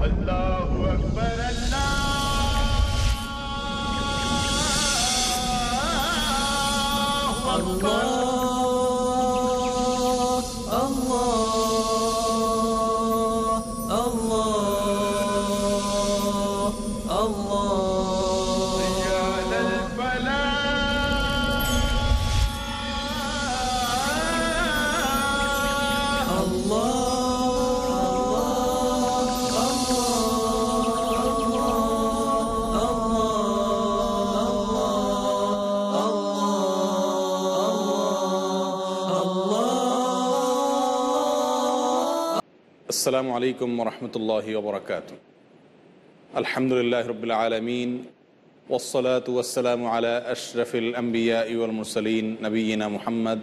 আল্লাহু আকবার, আল্লাহু আকবার। আসসালামু আলাইকুম ওরহমতুল্লাহি ওবরাকাতুহু। আলহামদুলিল্লাহ রাব্বিল আলামিন ওয়াসসালাতু ওয়াসসালামু আলা আশরাফিল আম্বিয়া ওয়াল মুরসালিন নবিয়িনা মুহাম্মদ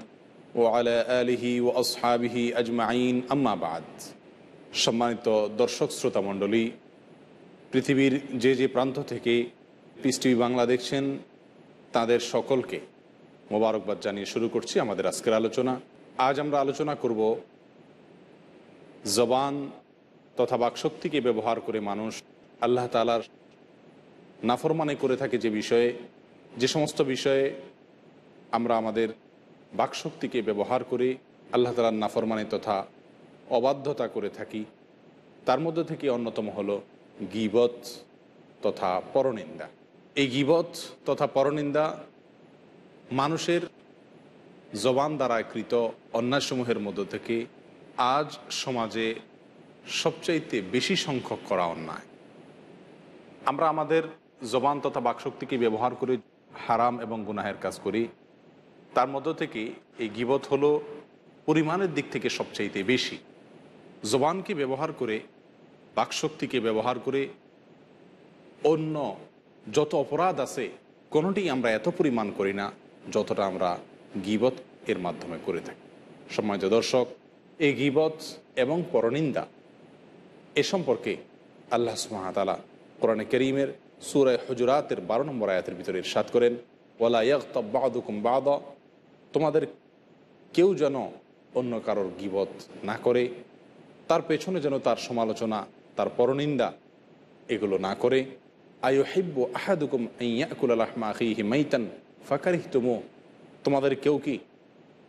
ওয়া আলা আলিহি ওয়া আসহাবিহি আজমাইন, আম্মা বাদ। সম্মানিত দর্শক শ্রোতা মণ্ডলী, পৃথিবীর যে যে প্রান্ত থেকে পিস টিভি বাংলা দেখছেন তাদের সকলকে মোবারকবাদ জানিয়ে শুরু করছি আমাদের আজকের আলোচনা। আজ আমরা আলোচনা করব জবান তথা বাকশক্তিকে ব্যবহার করে মানুষ আল্লাহ তাআলার নাফরমানি করে থাকে, যে সমস্ত বিষয়ে আমরা আমাদের বাকশক্তিকে ব্যবহার করে আল্লাহ তাআলার নাফরমানি তথা অবাধ্যতা করে থাকি, তার মধ্যে থেকে অন্যতম হলো গীবত তথা পরনিন্দা। এই গীবত তথা পরনিন্দা মানুষের জবান দ্বারা কৃত অন্যায়সমূহের মধ্য থেকে আজ সমাজে সবচাইতে বেশি সংখ্যক করা অন্যায়। আমরা আমাদের জবান তথা বাকশক্তিকে ব্যবহার করে হারাম এবং গুনাহের কাজ করি, তার মধ্য থেকে এই গীবত হলো পরিমাণের দিক থেকে সবচাইতে বেশি। জবানকে ব্যবহার করে, বাকশক্তিকে ব্যবহার করে অন্য যত অপরাধ আছে কোনোটি আমরা এত পরিমাণ করি না যতটা আমরা গীবত এর মাধ্যমে করে থাকি। সম্মানিত দর্শক, এই গীবত এবং পরনিন্দা এ সম্পর্কে আল্লাহ সুবহানাহু ওয়া তাআলা কোরআনে কারীমের সূরা হুজুরাতের 12 নম্বর আয়াতের ভিতরে ইরশাদ করেন, ওয়ালা ইয়াগতাব বা'দুকুম বা'দা, তোমাদের কেউ যেন অন্য কারোর গীবত না করে, তার পেছনে যেন তার সমালোচনা, তার পরনিন্দা এগুলো না করে। আইয়ুহিব্বু আহাদুকুম আন ইয়াকুলা লাহমা আখিহি মাইতান ফাকারিহতুমু, তোমাদের কেউ কি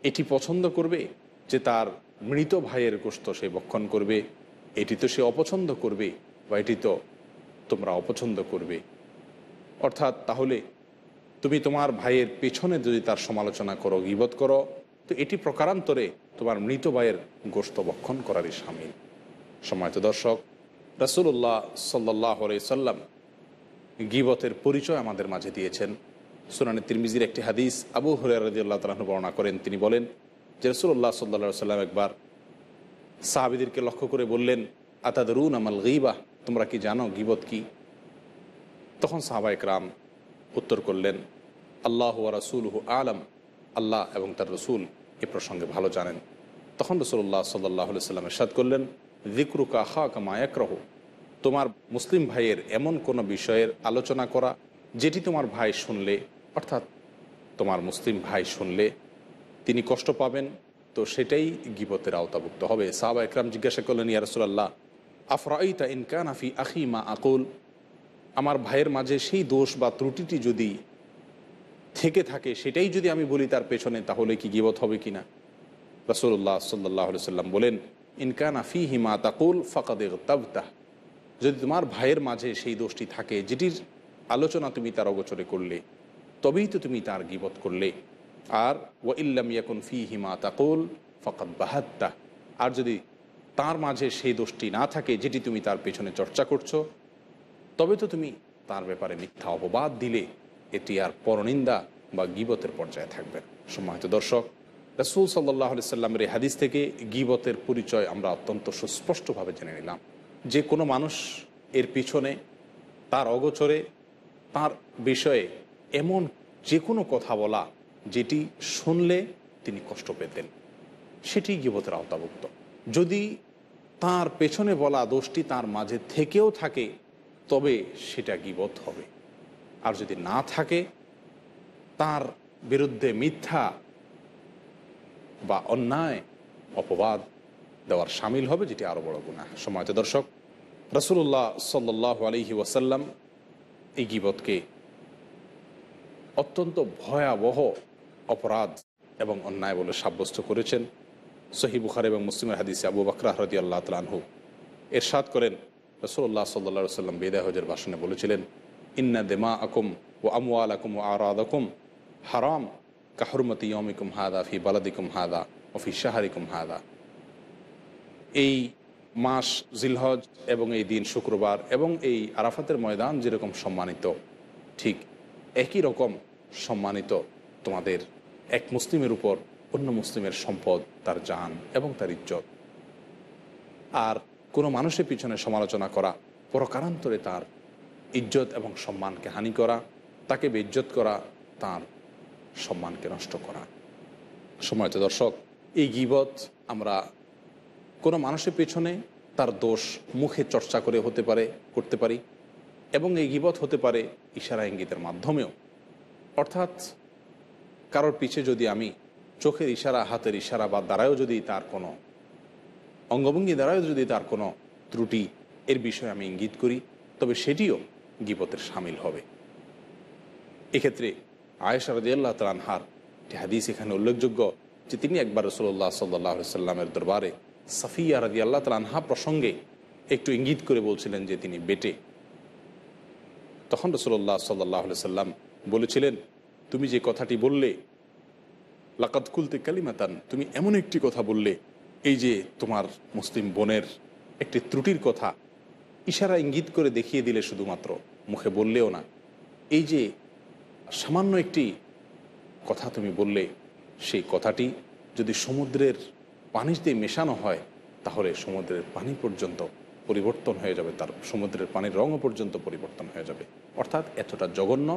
এটি পছন্দ করবে যে তার মৃত ভাইয়ের গোশত সে ভক্ষণ করবে? এটি তো সে অপছন্দ করবে, বা এটি তো তোমরা অপছন্দ করবে। অর্থাৎ তাহলে তুমি তোমার ভাইয়ের পেছনে যদি তার সমালোচনা করো, গীবত করো, তো এটি প্রকারান্তরে তোমার মৃত ভাইয়ের গোশত ভক্ষণ করারই শামিল। সম্মানিত দর্শক, রাসূলুল্লাহ সাল্লাল্লাহু আলাইহি সাল্লাম গীবতের পরিচয় আমাদের মাঝে দিয়েছেন। সুনানে তিরমিজির একটি হাদিস আবু হুরায়রা রাদিয়াল্লাহু তাআলা আনহু বর্ণনা করেন, তিনি বলেন যে রাসূলুল্লাহ সাল্লাল্লাহু আলাইহি সাল্লাম একবার সাহাবীদেরকে লক্ষ্য করে বললেন, আতাদরুনা মাল গীবা, তোমরা কি জানো গীবত কি? তখন সাহাবায়ে কেরাম উত্তর করলেন, আল্লাহু ওয়া রাসূলুহু আলাম, আল্লাহ এবং তার রসুল এ প্রসঙ্গে ভালো জানেন। তখন রাসূলুল্লাহ সাল্লাল্লাহু আলাইহি সাল্লাম ইরশাদ করলেন, যিকরুকা আখাকা মা ইয়াকরাহু, তোমার মুসলিম ভাইয়ের এমন কোনো বিষয়ের আলোচনা করা যেটি তোমার ভাই শুনলে, অর্থাৎ তোমার মুসলিম ভাই শুনলে তিনি কষ্ট পাবেন, তো সেটাই গীবতের আওতাভুক্ত হবে। সাহাবায়ে কেরাম জিজ্ঞাসা করলেন, ইয়া রাসূলুল্লাহ আফরাইতা ইন কানা ফি আখি মা আকুল, আমার ভাইয়ের মাঝে সেই দোষ বা ত্রুটিটি যদি থেকে থাকে সেটাই যদি আমি বলি তার পেছনে, তাহলে কি গীবত হবে কিনা? রাসূলুল্লাহ সাল্লাল্লাহু আলাইহি সাল্লাম বলেন, ইন কানা ফিহি মা তাকুল ফাকাদ ইগতাবতাহ, যদি তোমার ভাইয়ের মাঝে সেই দোষটি থাকে যেটির আলোচনা তুমি তার অগোচরে করলে, তবেই তো তুমি তার গীবত করলে। আর ওয়া ইল্লাম ইয়াকুন ফিহি মা তাকুল ফাকাদ বাহাত্তা, আর যদি তার মাঝে সেই দোষটি না থাকে যেটি তুমি তার পেছনে চর্চা করছো, তবে তো তুমি তার ব্যাপারে মিথ্যা অপবাদ দিলে, এটি আর পরনিন্দা বা গীবতের পর্যায়ে থাকবে। সম্মানিত দর্শক, রাসূল সাল্লাল্লাহু আলাইহি সাল্লামের এই হাদিস থেকে গীবতের পরিচয় আমরা অত্যন্ত সুস্পষ্টভাবে জেনে নিলাম যে কোনো মানুষ এর পিছনে তার অগোচরে তার বিষয়ে এমন যে কোনো কথা বলা যেটি শুনলে তিনি কষ্ট পেতেন, সেটি গীবতের আওতাভুক্ত। যদি তার পেছনে বলা দোষটি তার মাঝে থেকেও থাকে তবে সেটা গীবত হবে, আর যদি না থাকে তার বিরুদ্ধে মিথ্যা বা অন্যায় অপবাদ দেওয়ার শামিল হবে, যেটি আরও বড় গুনাহ। সম্মানিত দর্শক, রাসূলুল্লাহ সাল্লাল্লাহু আলাইহি ওয়াসাল্লাম এই গীবতকে অত্যন্ত ভয়াবহ অপরাধ এবং অন্যায় বলে সাব্যস্ত করেছেন। সহিহ বুখারী এবং মুসলিমের হাদিসে আবু বকর রাদিয়াল্লাহু তাআলা আনহু ইরশাদ করেন, রাসূলুল্লাহ সাল্লাল্লাহু আলাইহি ওয়াসাল্লাম বিদায় হজের ভাষণে বলেছিলেন, ইন্না দিমাআকুম ওয়া আমওয়ালাকুম ওয়া আরাদাকুম হারাম কাহুরমতি ইয়াউমিকুম হাদা ফি বালাদিকুম হাদা ওয়া ফি শাহরিকুম হাদা। এই মাস জিলহজ এবং এই দিন শুক্রবার এবং এই আরাফাতের ময়দান যেরকম সম্মানিত, ঠিক একই রকম সম্মানিত তোমাদের এক মুসলিমের উপর অন্য মুসলিমের সম্পদ, তার জান এবং তার ইজ্জত। আর কোনো মানুষের পিছনে সমালোচনা করা, পরকারান্তরে তার ইজ্জত এবং সম্মানকে হানি করা, তাকে বেইজ্জত করা, তার সম্মানকে নষ্ট করা। সম্মানিত দর্শক, এই গীবত আমরা কোনো মানুষের পেছনে তার দোষ মুখে চর্চা করে করতে পারি এবং এই গীবত হতে পারে ইশারা ইঙ্গিতের মাধ্যমেও। অর্থাৎ কারোর পিছে যদি আমি চোখের ইশারা, হাতের ইশারা বা দ্বারাও যদি তার কোনো অঙ্গভঙ্গি দ্বারাও যদি তার কোনো ত্রুটি এর বিষয়ে আমি ইঙ্গিত করি, তবে সেটিও গীবতের শামিল হবে। এক্ষেত্রে আয়েশা রাদিয়াল্লাহু তাআলা আনহার একটি হাদিস এখানে উল্লেখযোগ্য যে তিনি একবার রাসূলুল্লাহ সাল্লাল্লাহু আলাইহি সাল্লামের দরবারে সাফিয়া রাদিয়াল্লাহু তাআলা আনহা প্রসঙ্গে একটু ইঙ্গিত করে বলছিলেন যে তিনি বেটে। তখন রাসূলুল্লাহ সাল্লাল্লাহু আলাইহি সাল্লাম বলেছিলেন, তুমি যে কথাটি বললে, লাকাদ কুলতি কালিমাতান, তুমি এমন একটি কথা বললে, এই যে তোমার মুসলিম বোনের একটি ত্রুটির কথা ইশারা ইঙ্গিত করে দেখিয়ে দিলে, শুধুমাত্র মুখে বললেও না, এই যে সামান্য একটি কথা তুমি বললে, সেই কথাটি যদি সমুদ্রের পানি দিয়ে মেশানো হয় তাহলে সমুদ্রের পানি পর্যন্ত পরিবর্তন হয়ে যাবে, তার সমুদ্রের পানির রঙও পর্যন্ত পরিবর্তন হয়ে যাবে। অর্থাৎ এতটা জঘন্য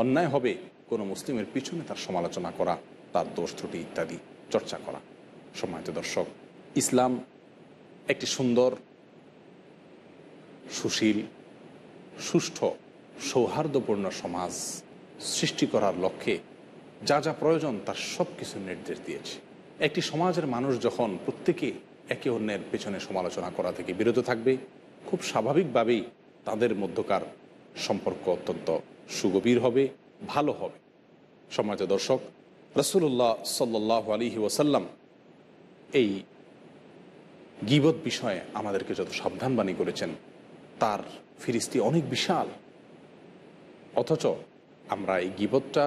অন্যায় হবে কোনো মুসলিমের পিছনে তার সমালোচনা করা, তার দোষ ত্রুটি ইত্যাদি চর্চা করা। সম্মানিত দর্শক, ইসলাম একটি সুন্দর, সুশীল, সুষ্ঠু, সৌহার্দ্যপূর্ণ সমাজ সৃষ্টি করার লক্ষ্যে যা যা প্রয়োজন তার সব কিছু নির্দেশ দিয়েছে। একটি সমাজের মানুষ যখন প্রত্যেকে একে অন্যের পেছনে সমালোচনা করা থেকে বিরত থাকবে, খুব স্বাভাবিকভাবেই তাদের মধ্যকার সম্পর্ক অত্যন্ত সুগভীর হবে, ভালো হবে। সম্মানিত দর্শক, রাসূলুল্লাহ সাল্লাল্লাহু আলাইহি ওয়াসাল্লাম এই গীবত বিষয়ে আমাদেরকে যত সাবধানবাণী করেছেন তার ফিরিস্তি অনেক বিশাল। অথচ আমরা এই গীবতটা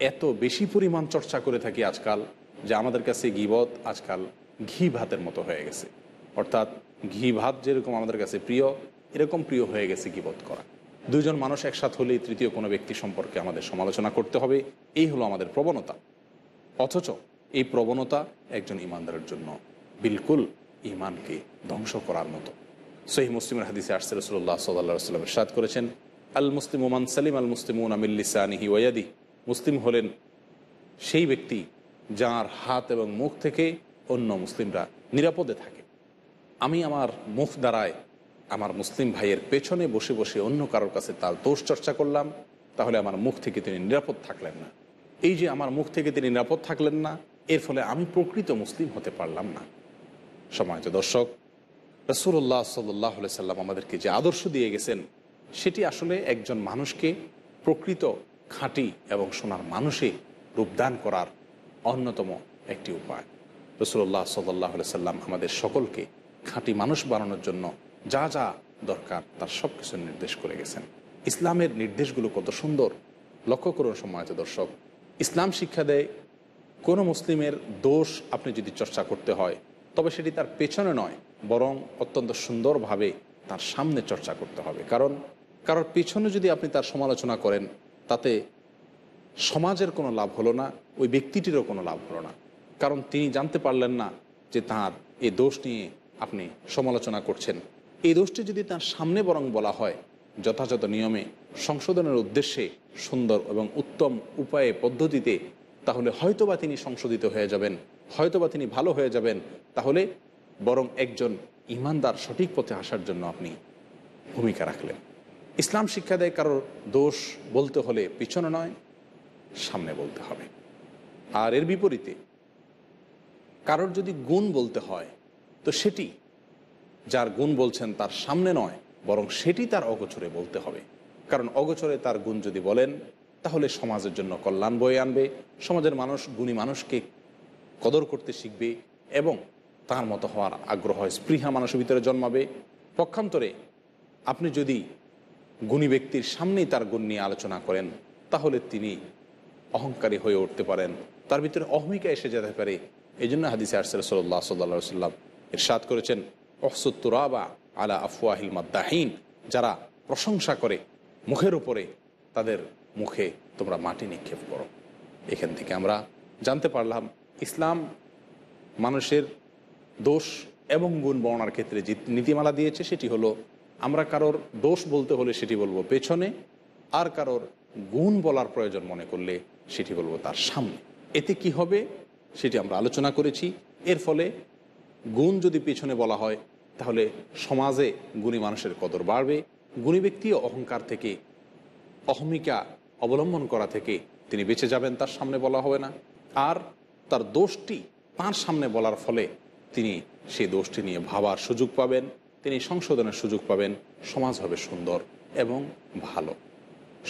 এত বেশি পরিমাণ চর্চা করে থাকি আজকাল যে আমাদের কাছে গীবত আজকাল ঘি ভাতের মতো হয়ে গেছে। অর্থাৎ ঘি ভাত যেরকম আমাদের কাছে প্রিয়, এরকম প্রিয় হয়ে গেছে গীবত করা। দুইজন মানুষ একসাথে হলেই তৃতীয় কোনো ব্যক্তি সম্পর্কে আমাদের সমালোচনা করতে হবে, এই হলো আমাদের প্রবণতা। অথচ এই প্রবণতা একজন ইমানদারের জন্য বিলকুল ইমানকে ধ্বংস করার মতো। সহিহ মুসলিমের হাদিসে আসছে, রাসূলুল্লাহ সাল্লাল্লাহু আলাইহি ওয়াসাল্লাম ইরশাদ করেছেন, আল মুসলিমু মান সালিম আল মুসলিমুনা মিন লিসানিহি ওয়া ইয়াদিহি। মুসলিম হলেন সেই ব্যক্তি যার হাত এবং মুখ থেকে অন্য মুসলিমরা নিরাপদে থাকে। আমি আমার মুখ দ্বারায় আমার মুসলিম ভাইয়ের পেছনে বসে বসে অন্য কারোর কাছে তার দোষ চর্চা করলাম, তাহলে আমার মুখ থেকে তিনি নিরাপদ থাকলেন না। এই যে আমার মুখ থেকে তিনি নিরাপদ থাকলেন না, এর ফলে আমি প্রকৃত মুসলিম হতে পারলাম না। সম্মানিত দর্শক, রাসূলুল্লাহ সাল্লাল্লাহু আলাইহি সাল্লাম আমাদেরকে যে আদর্শ দিয়ে গেছেন সেটি আসলে একজন মানুষকে প্রকৃত খাঁটি এবং সোনার মানুষে রূপদান করার অন্যতম একটি উপায়। রাসূলুল্লাহ সাল্লাল্লাহু আলাইহি সাল্লাম আমাদের সকলকে খাঁটি মানুষ বানানোর জন্য যা যা দরকার তার সব কিছু নির্দেশ করে গেছেন। ইসলামের নির্দেশগুলো কত সুন্দর, লক্ষ্য করুন সম্মানিত দর্শক। ইসলাম শিক্ষা দেয় কোনো মুসলিমের দোষ আপনি যদি চর্চা করতে হয় তবে সেটি তার পেছনে নয়, বরং অত্যন্ত সুন্দরভাবে তার সামনে চর্চা করতে হবে। কারণ কারোর পেছনে যদি আপনি তার সমালোচনা করেন তাতে সমাজের কোনো লাভ হলো না, ওই ব্যক্তিটিরও কোনো লাভ হলো না। কারণ তিনি জানতে পারলেন না যে তার এই দোষ নিয়ে আপনি সমালোচনা করছেন। এই দোষটি যদি তার সামনে বরং বলা হয় যথাযথ নিয়মে সংশোধনের উদ্দেশ্যে সুন্দর এবং উত্তম উপায়ে পদ্ধতিতে, তাহলে হয়তোবা তিনি সংশোধিত হয়ে যাবেন, হয়তোবা তিনি ভালো হয়ে যাবেন। তাহলে বরং একজন ইমানদার সঠিক পথে আসার জন্য আপনি ভূমিকা রাখলেন। ইসলাম শিক্ষা দেয় কারোর দোষ বলতে হলে পিছনে নয়, সামনে বলতে হবে। আর এর বিপরীতে কারোর যদি গুণ বলতে হয় তো সেটি যার গুণ বলছেন তার সামনে নয়, বরং সেটি তার অগোচরে বলতে হবে। কারণ অগোচরে তার গুণ যদি বলেন তাহলে সমাজের জন্য কল্যাণ বয়ে আনবে, সমাজের মানুষ গুণী মানুষকে কদর করতে শিখবে এবং তার মতো হওয়ার আগ্রহ স্পৃহা মানুষের ভিতরে জন্মাবে। পক্ষান্তরে আপনি যদি গুণী ব্যক্তির সামনেই তার গুণ নিয়ে আলোচনা করেন তাহলে তিনি অহংকারী হয়ে উঠতে পারেন, তার ভিতরে অহমিকা এসে যেতে পারে। এই জন্য হাদিসে আসছে রাসূলুল্লাহ সাল্লাল্লাহু আলাইহি ওয়াসাল্লাম ইরশাদ করেছেন, অহসুত তুরাবা আলা আফওয়াহিল মাদ্দাহিন, যারা প্রশংসা করে মুখের উপরে তাদের মুখে তোমরা মাটি নিক্ষেপ করো। এখান থেকে আমরা জানতে পারলাম ইসলাম মানুষের দোষ এবং গুণ বর্ণনার ক্ষেত্রে যে নীতিমালা দিয়েছে সেটি হলো, আমরা কারোর দোষ বলতে হলে সেটি বলবো পেছনে, আর কারোর গুণ বলার প্রয়োজন মনে করলে সেটি বলবো তার সামনে। এতে কি হবে সেটি আমরা আলোচনা করেছি। এর ফলে গুণ যদি পেছনে বলা হয় তাহলে সমাজে গুণী মানুষের কদর বাড়বে, গুণী ব্যক্তিও অহংকার থেকে, অহমিকা অবলম্বন করা থেকে তিনি বেঁচে যাবেন, তার সামনে বলা হবে না। আর তার দোষটি তার সামনে বলার ফলে তিনি সেই দোষটি নিয়ে ভাবার সুযোগ পাবেন, তিনি সংশোধনের সুযোগ পাবেন, সমাজ হবে সুন্দর এবং ভালো।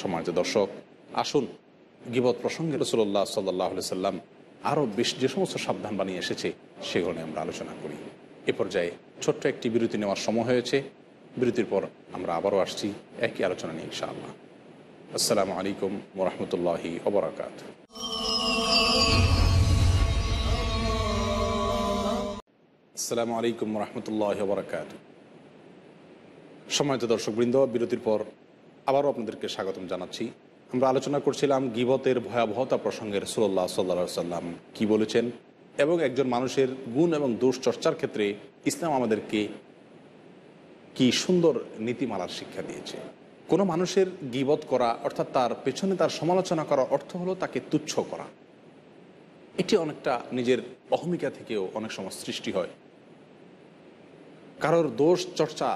সমাজে দর্শক, আসুন গীবত প্রসঙ্গে রাসূলুল্লাহ সাল্লাল্লাহু আলাইহি সাল্লাম আরও বেশ যে সমস্ত সাবধান বানিয়ে এসেছে সেগুলো নিয়ে আমরা আলোচনা করি। এ পর্যায়ে ছোট্ট একটি বিরতি নেওয়ার সময় হয়েছে। বিরতির পর আমরা আবারও আসছি একই আলোচনা নিয়ে ইনশাআল্লাহ। আসসালামু আলাইকুম ওয়া রাহমাতুল্লাহি ওয়া বারাকাতুহু। আসসালামু আলাইকুম ওয়া রাহমাতুল্লাহি ওয়া বারাকাতুহু। সম্মানিত দর্শকবৃন্দ, বিরতির পর আবারও আপনাদেরকে স্বাগতম জানাচ্ছি। আমরা আলোচনা করছিলাম গীবতের ভয়াবহতা প্রসঙ্গে রাসূলুল্লাহ সাল্লাল্লাহু আলাইহি সাল্লাম কী বলেছেন এবং একজন মানুষের গুণ এবং দোষ চর্চার ক্ষেত্রে ইসলাম আমাদেরকে কি সুন্দর নীতিমালার শিক্ষা দিয়েছে। কোনো মানুষের গীবত করা অর্থাৎ তার পেছনে তার সমালোচনা করা অর্থ হলো তাকে তুচ্ছ করা। এটি অনেকটা নিজের অহমিকা থেকেও অনেক সময় সৃষ্টি হয়। কারোর দোষ চর্চা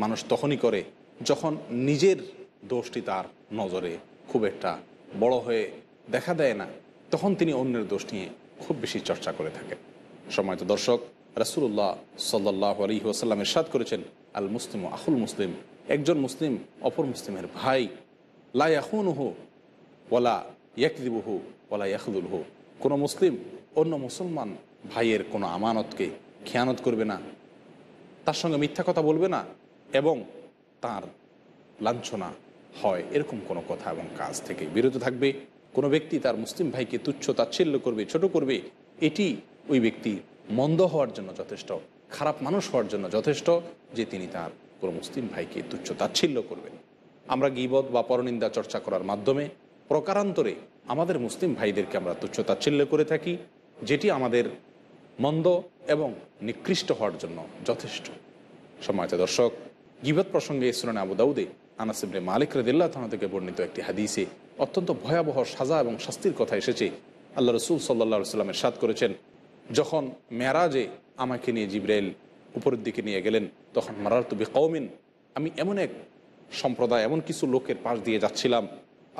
মানুষ তখনই করে যখন নিজের দোষটি তার নজরে খুব একটা বড় হয়ে দেখা দেয় না, তখন তিনি অন্যের দোষ নিয়ে খুব বেশি চর্চা করে থাকেন। সম্মানিত দর্শক, রাসূলুল্লাহ সাল্লাল্লাহু আলাইহি ওয়াসাল্লাম ইরশাদ করেছেন, আল মুসলিমু আখুল মুসলিম, একজন মুসলিম অপর মুসলিমের ভাই, লা ইয়াখুনুহু ওয়ালা ইয়াকযিবুহু ওয়ালা ইয়াখযুলহু, কোনো মুসলিম অন্য মুসলমান ভাইয়ের কোনো আমানতকে খেয়ানত করবে না, তার সঙ্গে মিথ্যা কথা বলবে না এবং তার লাঞ্ছনা হয় এরকম কোনো কথা এবং কাজ থেকে বিরত থাকবে। কোনো ব্যক্তি তার মুসলিম ভাইকে তুচ্ছ তাচ্ছিল্য করবে, ছোট করবে, এটি ওই ব্যক্তি মন্দ হওয়ার জন্য যথেষ্ট, খারাপ মানুষ হওয়ার জন্য যথেষ্ট যে তিনি তার কোনো মুসলিম ভাইকে তুচ্ছ তাচ্ছিল্য করবেন। আমরা গীবত বা পরনিন্দা চর্চা করার মাধ্যমে প্রকারান্তরে আমাদের মুসলিম ভাইদেরকে আমরা তুচ্ছ তাচ্ছিল্য করে থাকি, যেটি আমাদের মন্দ এবং নিকৃষ্ট হওয়ার জন্য যথেষ্ট। সম্মানিত দর্শক, গীবত প্রসঙ্গে সুনানে আবু দাউদে আনাস ইবনে মালিক রাদিয়াল্লাহু তাআলা থেকে বর্ণিত একটি হাদিসে অত্যন্ত ভয়াবহ সাজা এবং শাস্তির কথা এসেছে। আল্লাহ রাসূল সাল্লাল্লাহু আলাইহি ওয়াসাল্লাম ইরশাদ করেছেন, যখন মেরাজে আমাকে নিয়ে জিবরাইল উপরের দিকে নিয়ে গেলেন, তখন মারারতু বিকওমিন, আমি এমন এক সম্প্রদায়, এমন কিছু লোকের পাশ দিয়ে যাচ্ছিলাম,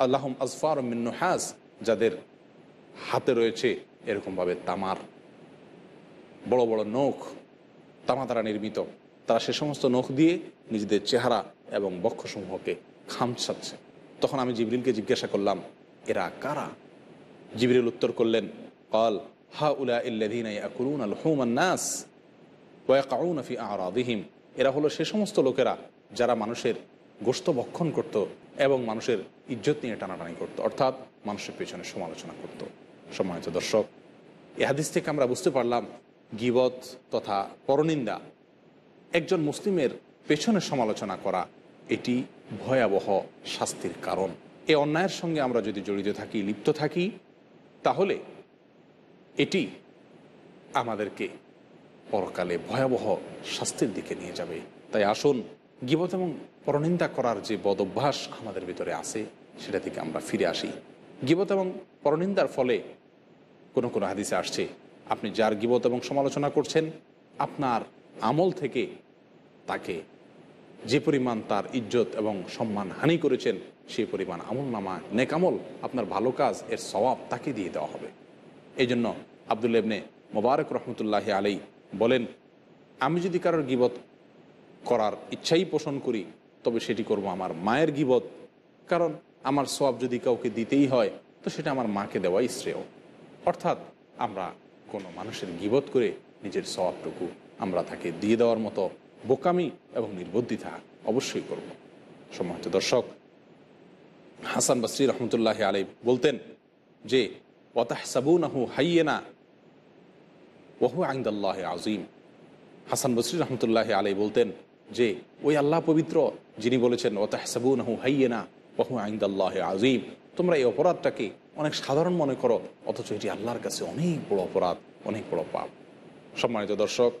আল্লাহুম আজফার মিন নুহাস, যাদের হাতে রয়েছে এরকমভাবে তামার বড় বড় নখ, তামা দ্বারা নির্মিত। তারা সে সমস্ত নখ দিয়ে নিজেদের চেহারা এবং বক্ষসমূহকে খামচাচ্ছে। তখন আমি জিবরিলকে জিজ্ঞাসা করলাম, এরা কারা? জিবরিল উত্তর করলেন, ক্বাল হাউলা আল্লাযীনা ইয়াকুলুনা লুহুমান নাস ওয়া ইয়াকউনা ফি আ'রাদিহিম, এরা হলো সে সমস্ত লোকেরা যারা মানুষের গোশত ভক্ষণ করত এবং মানুষের ইজ্জত নিয়ে টানাটানি করত, অর্থাৎ মানুষের পেছনে সমালোচনা করত। সম্মানিত দর্শক, এই হাদিস থেকে আমরা বুঝতে পারলাম গীবত তথা পরনিন্দা, একজন মুসলিমের পেছনে সমালোচনা করা, এটি ভয়াবহ শাস্তির কারণ। এই অন্যায়ের সঙ্গে আমরা যদি জড়িত থাকি, লিপ্ত থাকি, তাহলে এটি আমাদেরকে পরকালে ভয়াবহ শাস্তির দিকে নিয়ে যাবে। তাই আসুন গীবত এবং পরনিন্দা করার যে বদ অভ্যাস আমাদের ভিতরে আছে সেটা থেকে আমরা ফিরে আসি। গীবত এবং পরনিন্দার ফলে কোনো কোনো হাদিসে আসছে, আপনি যার গীবত এবং সমালোচনা করছেন, আপনার আমল থেকে তাকে যে পরিমাণ তার ইজ্জত এবং সম্মান হানি করেছেন, সেই পরিমাণ আমল নামা, নেক আমল, আপনার ভালো কাজ এর সওয়াব তাকে দিয়ে দেওয়া হবে। এই জন্য আব্দুল্লাহ ইবনে মুবারক রহমতুল্লাহি আলাইহি বলেন, আমি যদি কারোর গীবত করার ইচ্ছাই পোষণ করি, তবে সেটি করব আমার মায়ের গীবত, কারণ আমার সওয়াব যদি কাউকে দিতেই হয় তো সেটা আমার মাকে দেওয়াই শ্রেয়। অর্থাৎ আমরা কোনো মানুষের গীবত করে নিজের সওয়াবটুকু আমরা তাকে দিয়ে দেওয়ার মতো বোকামি এবং নির্বুদ্ধিতা অবশ্যই করব। সম্মানিত দর্শক, হাসান বসরি রহমতুল্লাহ আলাইহি বলতেন যে ওয়াতাহসাবুনাহু হাইয়্যানা ওয়া হুয়া ইনদাল্লাহি আযীম। হাসান বসরি রহমতুল্লাহ আলাইহি বলতেন যে ওই আল্লাহ পবিত্র, যিনি বলেছেন ওয়াতাহসাবুনাহু হাইয়্যানা ওয়া হুয়া ইনদাল্লাহি আযীম, তোমরা এই অপরাধটাকে অনেক সাধারণ মনে করো, অথচ এটি আল্লাহর কাছে অনেক বড় অপরাধ, অনেক বড় পাপ। সম্মানিত দর্শক,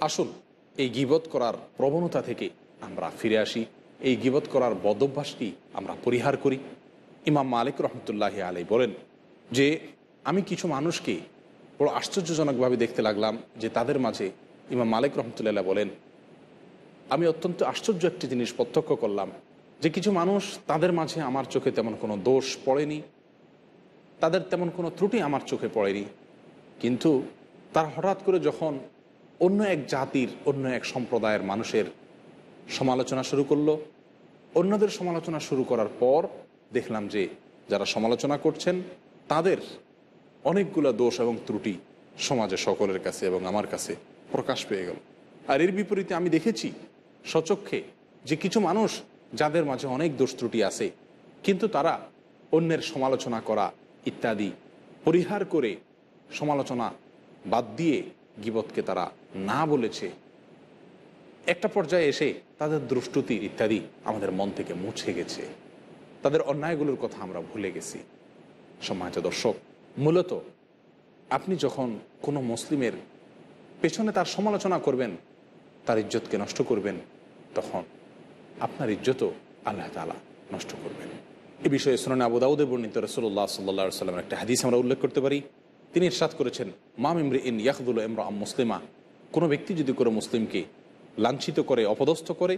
আসুন এই গীবত করার প্রবণতা থেকে আমরা ফিরে আসি, এই গীবত করার বদভ্যাসটি আমরা পরিহার করি। ইমাম মালিক রহমতুল্লাহি আলাইহি বলেন যে আমি কিছু মানুষকে বড় আশ্চর্যজনকভাবে দেখতে লাগলাম যে তাদের মাঝে, ইমাম মালিক রহমতুল্লাহ বলেন, আমি অত্যন্ত আশ্চর্য একটি জিনিস প্রত্যক্ষ করলাম যে কিছু মানুষ, তাদের মাঝে আমার চোখে তেমন কোনো দোষ পড়েনি, তাদের তেমন কোনো ত্রুটি আমার চোখে পড়েনি, কিন্তু তারা হঠাৎ করে যখন অন্য এক জাতির, অন্য এক সম্প্রদায়ের মানুষের সমালোচনা শুরু করলো, অন্যদের সমালোচনা শুরু করার পর দেখলাম যে যারা সমালোচনা করছেন তাদের অনেকগুলো দোষ এবং ত্রুটি সমাজে সকলের কাছে এবং আমার কাছে প্রকাশ পেয়ে গেল। আর এর বিপরীতে আমি দেখেছি স্বচক্ষে যে কিছু মানুষ যাদের মাঝে অনেক দোষ ত্রুটি আছে, কিন্তু তারা অন্যের সমালোচনা করা ইত্যাদি পরিহার করে, সমালোচনা বাদ দিয়ে গীবতকে তারা না বলেছে। একটা পর্যায়ে এসে তাদের দুষ্কৃতি ইত্যাদি আমাদের মন থেকে মুছে গেছে, তাদের অন্যায়গুলোর কথা আমরা ভুলে গেছি। সম্মানিত দর্শক, মূলত আপনি যখন কোনো মুসলিমের পেছনে তার সমালোচনা করবেন, তার ইজ্জতকে নষ্ট করবেন, তখন আপনার ইজ্জতও আল্লাহ তাআলা নষ্ট করবেন। এ বিষয়ে সুনান আবু দাউদে বর্ণিত রাসূলুল্লাহ সাল্লাল্লাহু আলাইহি ওয়াসাল্লামের একটা হাদিস আমরা উল্লেখ করতে পারি। তিনি ইরশাদ করেছেন, মাম ইমরিইন ইয়াখযুলু ইমরাআম মুসলিমা, কোনো ব্যক্তি যদি কোনো মুসলিমকে লাঞ্ছিত করে, অপদস্থ করে,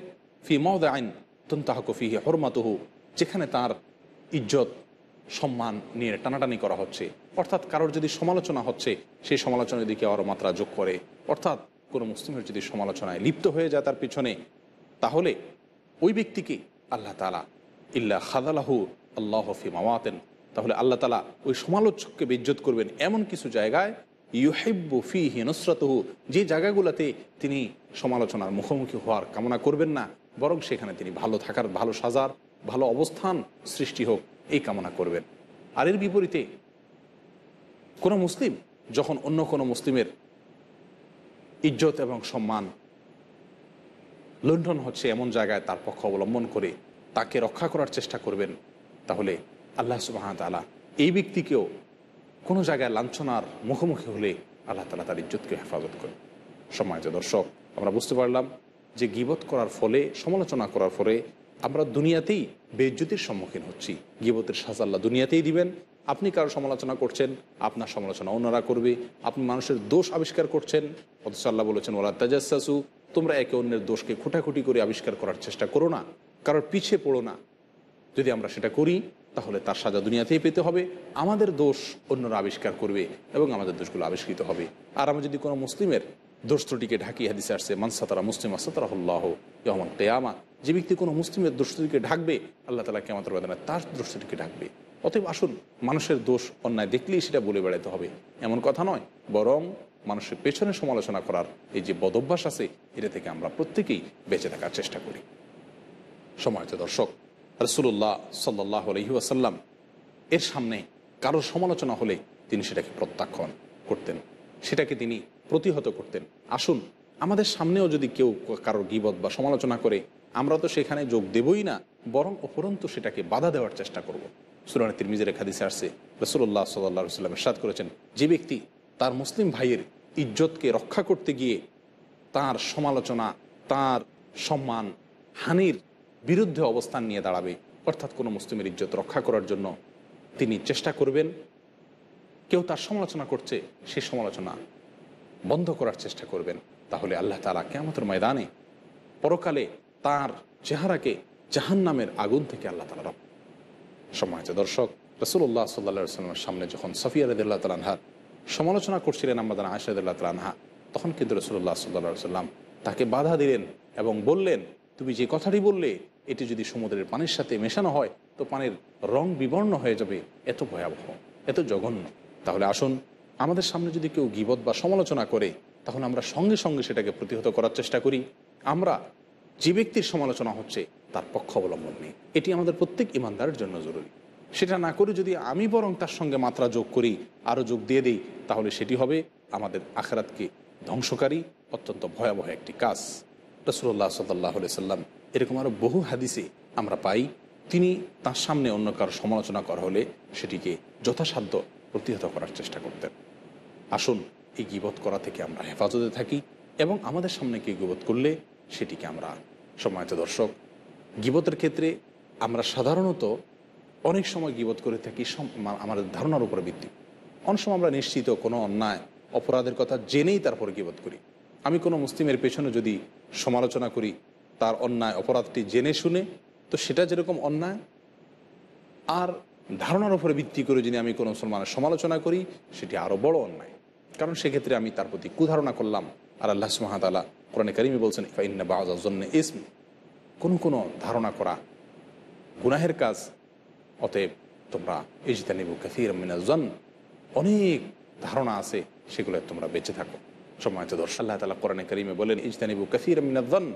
ফি মাওদিআইন তুনতাহাকু ফিহি হুরমাতুহু, যেখানে তার ইজ্জত সম্মান নিয়ে টানাটানি করা হচ্ছে, অর্থাৎ কারোর যদি সমালোচনা হচ্ছে, সেই সমালোচনা যদি কেউ আরও মাত্রা যোগ করে, অর্থাৎ কোনো মুসলিমের যদি সমালোচনায় লিপ্ত হয়ে যায় তার পিছনে, তাহলে ওই ব্যক্তিকে আল্লাহ তাআলা ইল্লা খাযালাহু আল্লাহু ফি মাওয়াতিন, তাহলে আল্লাহ তাআলা ওই সমালোচককে বেইজ্জত করবেন এমন কিছু জায়গায়, ইউহিব্বু ফিহি নুসরাতুহু, যে জায়গাগুলোতে তিনি সমালোচনার মুখোমুখি হওয়ার কামনা করবেন না, বরং সেখানে তিনি ভালো থাকার, ভালো সাজার, ভালো অবস্থান সৃষ্টি হোক, এই কামনা করবেন। আর এর বিপরীতে কোনো মুসলিম যখন অন্য কোনো মুসলিমের ইজ্জত এবং সম্মান লুণ্ঠন হচ্ছে এমন জায়গায় তার পক্ষ অবলম্বন করে তাকে রক্ষা করার চেষ্টা করবেন, তাহলে আল্লাহ সুবহানাহু ওয়া তাআলা এই ব্যক্তিকেও কোনো জায়গায় লাঞ্ছনার মুখোমুখি হলে আল্লাহ তাআলা তার ইজ্জতকে হেফাজত করেন। সম্মানিত দর্শক, আমরা বুঝতে পারলাম যে গীবত করার ফলে, সমালোচনা করার ফলে আমরা দুনিয়াতেই বেইজ্জতির সম্মুখীন হচ্ছি। গীবতের সাজা আল্লাহ দুনিয়াতেই দিবেন। আপনি কারো সমালোচনা করছেন, আপনার সমালোচনা অন্যরা করবে। আপনি মানুষের দোষ আবিষ্কার করছেন, অথচ আল্লাহ বলেছেন ওয়ালা তাজাসসু, তোমরা একে অন্যের দোষকে খুঁটাখুটি করে আবিষ্কার করার চেষ্টা করো না, কারোর পিছিয়ে পড়ো না। যদি আমরা সেটা করি তাহলে তার সাজা দুনিয়াতেই পেতে হবে, আমাদের দোষ অন্যরা আবিষ্কার করবে এবং আমাদের দোষগুলো আবিষ্কৃত হবে। আর আমরা যদি কোনো মুসলিমের দোষ ত্রুটিকে ঢাকিয়ে, হাদিসে আসছে মান সাতারা মুসলিমা সাতারাহুল্লাহু ইয়াওমাল কিয়ামা, যে ব্যক্তি কোনো মুসলিমের দোষ ত্রুটিকে ঢাকবে, আল্লাহ তাআলা কিয়ামতের ময়দানে তার দোষ ত্রুটিকে ঢাকবে। অতএব আসুন, মানুষের দোষ অন্যায় দেখলেই সেটা বলে বেড়াতে হবে এমন কথা নয়, বরং মানুষের পেছনে সমালোচনা করার এই যে বদভ্যাস আছে, এটা থেকে আমরা প্রত্যেকেই বেঁচে থাকার চেষ্টা করি। সম্মানিত দর্শক, রাসূলুল্লাহ সাল্লাল্লাহু আলাইহি ওয়াসাল্লাম এর সামনে কারোর সমালোচনা হলে তিনি সেটাকে প্রত্যাখ্যান করতেন, সেটাকে তিনি প্রতিহত করতেন। আসুন, আমাদের সামনেও যদি কেউ কারোর গীবত বা সমালোচনা করে, আমরা তো সেখানে যোগ দেবই না, বরং উপরন্তু সেটাকে বাধা দেওয়ার চেষ্টা করব। সুনানে তিরমিজির এক হাদিসে আসছে, রাসূলুল্লাহ সাল্লাল্লাহু আলাইহি ওয়াসাল্লাম ইরশাদ করেছেন, যে ব্যক্তি তার মুসলিম ভাইয়ের ইজ্জতকে রক্ষা করতে গিয়ে তার সমালোচনা, তার সম্মান হানির বিরুদ্ধে অবস্থান নিয়ে দাঁড়াবে, অর্থাৎ কোনো মুসলিমের ইজ্জত রক্ষা করার জন্য তিনি চেষ্টা করবেন, কেউ তার সমালোচনা করছে, সেই সমালোচনা বন্ধ করার চেষ্টা করবেন, তাহলে আল্লাহ তাআলা কিয়ামতের ময়দানে পরকালে তার চেহারাকে জাহান্নামের আগুন থেকে আল্লাহ তাআলা রক্ষা। সম্মানিত দর্শক, রাসূলুল্লাহ সাল্লাল্লাহু আলাইহি ওয়াসাল্লামের সামনে যখন সাফিয়া রাদিয়াল্লাহু তাআলা আনহা সমালোচনা করছিলেন আম্মা জান আয়েশা রাদিয়াল্লাহু তাআলা আনহা, তখন কিন্তু রাসূলুল্লাহ সাল্লাল্লাহু আলাইহি ওয়াসাল্লাম তাকে বাধা দিলেন এবং বললেন, তুমি যে কথাটি বললে এটি যদি সমুদ্রের পানির সাথে মেশানো হয় তো পানির রং বিবর্ণ হয়ে যাবে, এত ভয়াবহ, এত জঘন্য। তাহলে আসুন, আমাদের সামনে যদি কেউ গীবত বা সমালোচনা করে, তাহলে আমরা সঙ্গে সঙ্গে সেটাকে প্রতিহত করার চেষ্টা করি। আমরা যে ব্যক্তির সমালোচনা হচ্ছে তার পক্ষ অবলম্বন নেই, এটি আমাদের প্রত্যেক ইমানদারের জন্য জরুরি। সেটা না করে যদি আমি বরং তার সঙ্গে মাত্রা যোগ করি, আরও যোগ দিয়ে দিই, তাহলে সেটি হবে আমাদের আখিরাতকে ধ্বংসকারী অত্যন্ত ভয়াবহ একটি কাজ। রাসূলুল্লাহ সাল্লাল্লাহু আলাইহি সাল্লাম এরকম আরও বহু হাদিসে আমরা পাই, তিনি তার সামনে অন্য কারো সমালোচনা করা হলে সেটিকে যথাসাধ্য প্রতিহত করার চেষ্টা করতেন। আসুন, এই গীবত করা থেকে আমরা হেফাজতে থাকি এবং আমাদের সামনে কেউ গীবত করলে সেটিকে আমরা, সম্মানিত দর্শক, গীবতের ক্ষেত্রে আমরা সাধারণত অনেক সময় গীবত করে থাকি আমাদের ধারণার উপরে ভিত্তি। অনেক সময় আমরা নিশ্চিত কোনো অন্যায় অপরাধের কথা জেনেই তারপরে গীবত করি। আমি কোনো মুসলিমের পেছনে যদি সমালোচনা করি তার অন্যায় অপরাধটি জেনে শুনে, তো সেটা যেরকম অন্যায়, আর ধারণার উপরে ভিত্তি করে যদি আমি কোনো মুসলমানের সমালোচনা করি সেটি আরও বড় অন্যায়, কারণ সেক্ষেত্রে আমি তার প্রতি কুধারণা করলাম। আর আল্লাহ সুবহানাহু ওয়া তাআলা কোরআনে কারিমে বলছেন, ফাইন্না বা'যা যন্নি ইসম, কোনো ধারণা করা গুনাহের কাজ, অতএব তোমরা ইজতানিবু কাসীরাম মিনাজ যন, অনেক ধারণা আছে সেগুলো তোমরা বেঁচে থাকো। সম্মানিত দর্শক, আল্লাহ তাআলা কোরআনে কারিমে বলেন, ইজতানিবু কাসীরাম মিনাজ যন,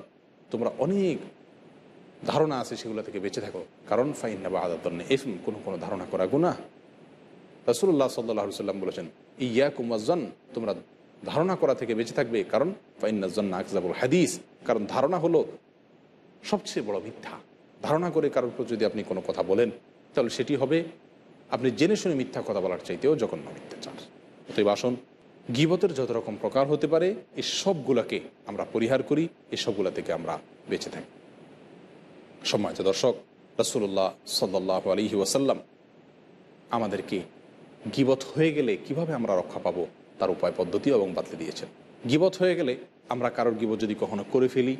তোমরা অনেক ধারণা আছে সেগুলো থেকে বেঁচে থাকো, কারণ ফাইন্না বা'যা যন্নি ইসম, কোনো ধারণা করা গুনাহ। রাসূলুল্লাহ সাল্লাল্লাহু আলাইহি ওয়াসাল্লাম বলেছেন, ইয়াকুম ওয়াজ-যন, তোমরা ধারণা করা থেকে বেঁচে থাকবে, কারণ ফাইন্নাজ যন্না আকযাবুল হাদিস, কারণ ধারণা হলো সবচেয়ে বড় মিথ্যা। ধারণা করে কারোর উপর যদি আপনি কোনো কথা বলেন, তাহলে সেটি হবে আপনি জেনে শুনে মিথ্যা কথা বলার চাইতেও জঘন্য মিথ্যাচার। অতএব আসুন, গীবতের যত রকম প্রকার হতে পারে এই সবগুলোকে আমরা পরিহার করি, এই সবগুলো থেকে আমরা বেঁচে থাকি। সম্মানিত দর্শক, রাসূলুল্লাহ সাল্লাল্লাহু আলাইহি ওয়াসাল্লাম আমাদেরকে গীবত হয়ে গেলে কিভাবে আমরা রক্ষা পাবো তার উপায় পদ্ধতি এবং বাতলে দিয়েছেন। গীবত হয়ে গেলে আমরা কারোর গীবত যদি কখনো করে ফেলি,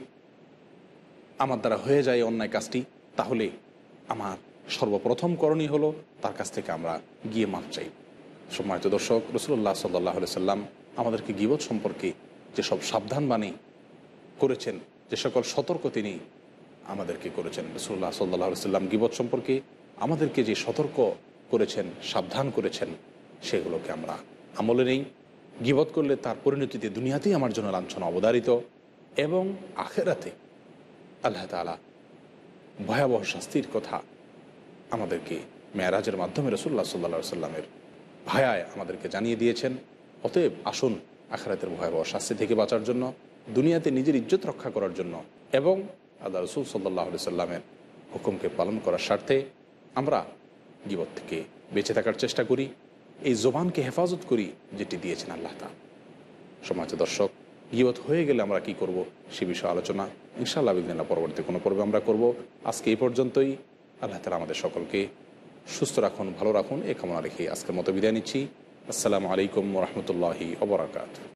আমার দ্বারা হয়ে যায় অন্যায় কাজটি, তাহলে আমার সর্বপ্রথম করণীয় হলো তার কাছ থেকে আমরা গিয়ে মাপ চাই। সম্মানিত দর্শক, রাসূলুল্লাহ সাল্লাল্লাহু আলাইহি ওয়াসাল্লাম আমাদেরকে গীবত সম্পর্কে যেসব সাবধানবাণী করেছেন, যে সকল সতর্ক তিনি আমাদেরকে করেছেন, রাসূলুল্লাহ সাল্লাল্লাহু আলাইহি ওয়াসাল্লাম গীবত সম্পর্কে আমাদেরকে যে সতর্ক করেছেন, সাবধান করেছেন, সেগুলোকে আমরা আমলে নেই। গীবত করলে তার পরিণতিতে দুনিয়াতেই আমার জন্য লাঞ্ছনা অবধারিত, এবং আখিরাতে আল্লাহ তাআলা ভয়াবহ শাস্তির কথা আমাদেরকে মেরাজের মাধ্যমে রাসূলুল্লাহ সাল্লাল্লাহু আলাইহি ওয়াসাল্লামের ভায়ায় আমাদেরকে জানিয়ে দিয়েছেন। অতএব আসুন, আখিরাতের ভয়াবহ শাস্তি থেকে বাঁচার জন্য, দুনিয়াতে নিজের ইজ্জত রক্ষা করার জন্য এবং আল্লাহ রাসূল সাল্লাল্লাহু আলাইহি ওয়াসাল্লামের হুকুমকে পালন করার স্বার্থে আমরা গীবত থেকে বেঁচে থাকার চেষ্টা করি, এই জবানকে হেফাজত করি যেটি দিয়েছেন আল্লাহ তাআলা। সম্মানিত দর্শক, গীবত হয়ে গেলে আমরা কি করব সে বিষয়ে আলোচনা ইনশাআল্লাহ বিদিনাল্লাহ পরবর্তী কোনো পর্বে আমরা করব। আজকে এই পর্যন্তই। আল্লাহ তাআলা আমাদের সকলকে সুস্থ রাখুন, ভালো রাখুন, এ কামনা রেখে আজকের মতো বিদায় নিচ্ছি। আসসালামু আলাইকুম ওয়া রাহমাতুল্লাহি ওয়া বারাকাতুহু।